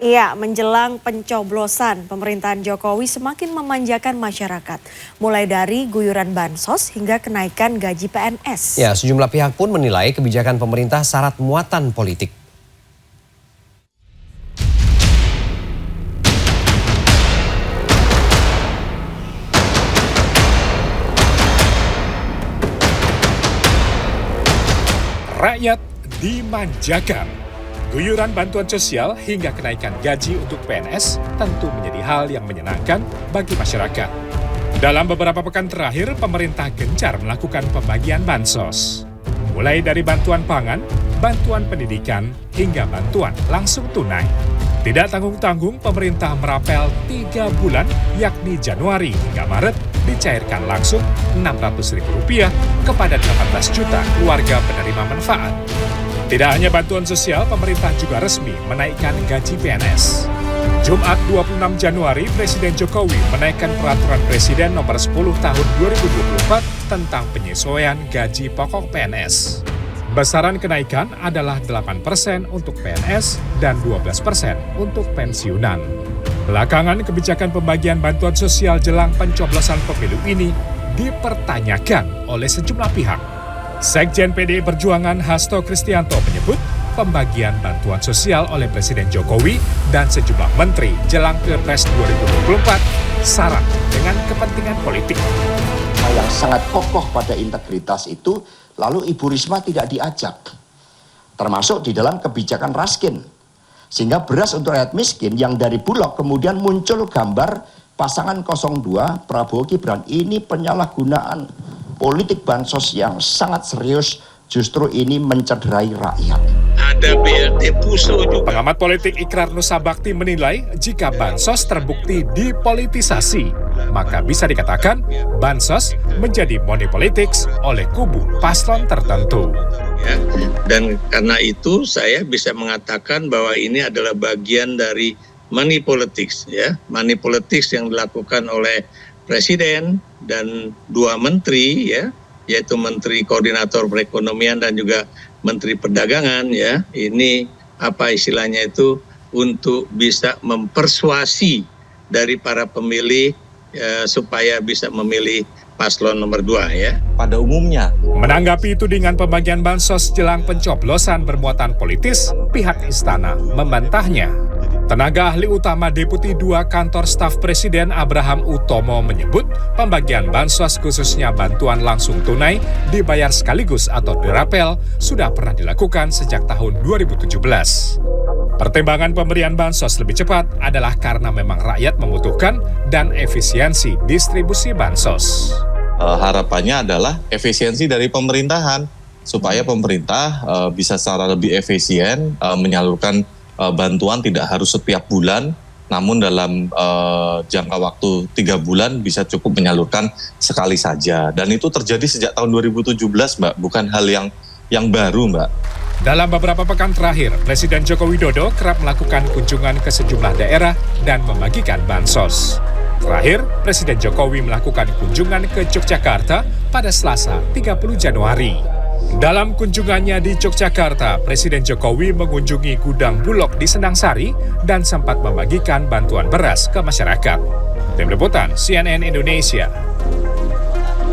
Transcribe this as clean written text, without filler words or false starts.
Iya, menjelang pencoblosan, pemerintahan Jokowi semakin memanjakan masyarakat. Mulai dari guyuran bansos hingga kenaikan gaji PNS. Ya, sejumlah pihak pun menilai kebijakan pemerintah syarat muatan politik. Rakyat dimanjakan. Guyuran bantuan sosial hingga kenaikan gaji untuk PNS tentu menjadi hal yang menyenangkan bagi masyarakat. Dalam beberapa pekan terakhir, pemerintah gencar melakukan pembagian bansos. Mulai dari bantuan pangan, bantuan pendidikan, hingga bantuan langsung tunai. Tidak tanggung-tanggung, pemerintah merapel 3 bulan, yakni Januari hingga Maret, dicairkan langsung Rp600.000 kepada 18 juta keluarga penerima manfaat. Tidak hanya bantuan sosial, pemerintah juga resmi menaikkan gaji PNS. Jumat 26 Januari, Presiden Jokowi menaikkan Peraturan Presiden Nomor 10 Tahun 2024 tentang penyesuaian gaji pokok PNS. Besaran kenaikan adalah 8% untuk PNS dan 12% untuk pensiunan. Belakangan, kebijakan pembagian bantuan sosial jelang pencoblosan pemilu ini dipertanyakan oleh sejumlah pihak. Sekjen PDI Perjuangan Hasto Kristianto menyebut pembagian bantuan sosial oleh Presiden Jokowi dan sejumlah menteri jelang Pilpres 2024 syarat dengan kepentingan politik. Yang sangat kokoh pada integritas itu, lalu Ibu Risma tidak diajak, termasuk di dalam kebijakan raskin. Sehingga beras untuk rakyat miskin yang dari Bulog kemudian muncul gambar pasangan 02 Prabowo Gibran. Ini penyalahgunaan politik bansos yang sangat serius, justru ini mencederai rakyat. Ada BLT Puso juga. Pengamat politik Ikrar Nusa Bakti menilai jika bansos terbukti dipolitisasi, maka bisa dikatakan bansos menjadi money politics oleh kubu paslon tertentu. Ya, dan karena itu saya bisa mengatakan bahwa ini adalah bagian dari money politics, ya, money politics yang dilakukan oleh Presiden dan 2 menteri, ya, yaitu Menteri Koordinator Perekonomian dan juga Menteri Perdagangan, ya. Ini apa istilahnya itu untuk bisa mempersuasi dari para pemilih supaya bisa memilih paslon nomor 2, ya. Pada umumnya. Menanggapi tudingan pembagian bansos jelang pencoblosan bermuatan politis, pihak istana membantahnya. Tenaga ahli utama Deputi 2 Kantor Staf Presiden Abraham Utomo menyebut pembagian bansos khususnya bantuan langsung tunai dibayar sekaligus atau dirapel sudah pernah dilakukan sejak tahun 2017. Pertimbangan pemberian bansos lebih cepat adalah karena memang rakyat membutuhkan dan efisiensi distribusi bansos. Harapannya adalah efisiensi dari pemerintahan supaya pemerintah bisa secara lebih efisien menyalurkan bantuan tidak harus setiap bulan, namun dalam jangka waktu 3 bulan bisa cukup menyalurkan sekali saja. Dan itu terjadi sejak tahun 2017, Mbak, bukan hal yang baru, Mbak. Dalam beberapa pekan terakhir, Presiden Joko Widodo kerap melakukan kunjungan ke sejumlah daerah dan membagikan bansos. Terakhir, Presiden Jokowi melakukan kunjungan ke Yogyakarta pada Selasa 30 Januari. Dalam kunjungannya di Yogyakarta, Presiden Jokowi mengunjungi gudang Bulog di Sendang Sari dan sempat membagikan bantuan beras ke masyarakat. Tim Liputan CNN Indonesia.